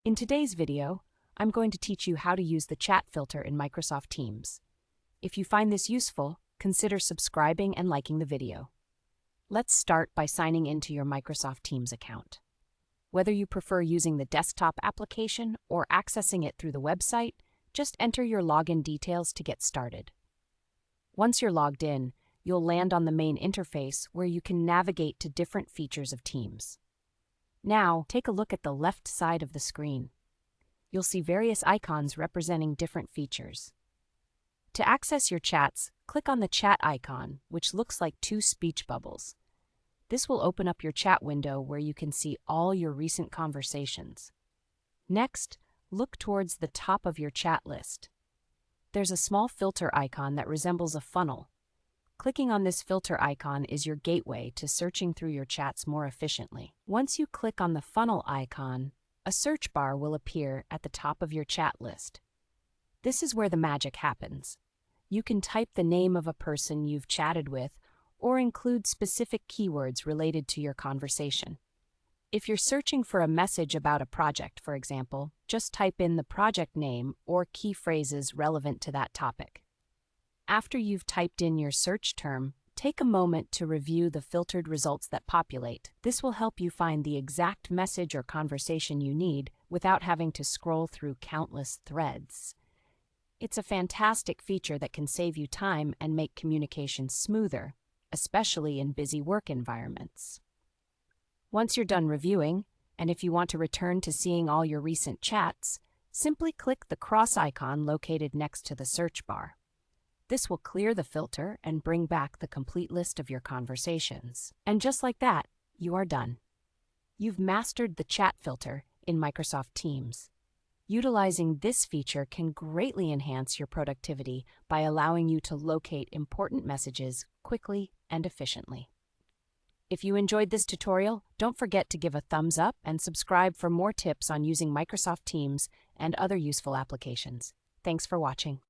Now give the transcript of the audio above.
In today's video, I'm going to teach you how to use the chat filter in Microsoft Teams. If you find this useful, consider subscribing and liking the video. Let's start by signing into your Microsoft Teams account. Whether you prefer using the desktop application or accessing it through the website, just enter your login details to get started. Once you're logged in, you'll land on the main interface where you can navigate to different features of Teams. Now, take a look at the left side of the screen. You'll see various icons representing different features. To access your chats, click on the chat icon, which looks like two speech bubbles. This will open up your chat window where you can see all your recent conversations. Next, look towards the top of your chat list. There's a small filter icon that resembles a funnel. Clicking on this filter icon is your gateway to searching through your chats more efficiently. Once you click on the funnel icon, a search bar will appear at the top of your chat list. This is where the magic happens. You can type the name of a person you've chatted with or include specific keywords related to your conversation. If you're searching for a message about a project, for example, just type in the project name or key phrases relevant to that topic. After you've typed in your search term, take a moment to review the filtered results that populate. This will help you find the exact message or conversation you need without having to scroll through countless threads. It's a fantastic feature that can save you time and make communication smoother, especially in busy work environments. Once you're done reviewing, and if you want to return to seeing all your recent chats, simply click the cross icon located next to the search bar. This will clear the filter and bring back the complete list of your conversations. And just like that, you are done. You've mastered the chat filter in Microsoft Teams. Utilizing this feature can greatly enhance your productivity by allowing you to locate important messages quickly and efficiently. If you enjoyed this tutorial, don't forget to give a thumbs up and subscribe for more tips on using Microsoft Teams and other useful applications. Thanks for watching.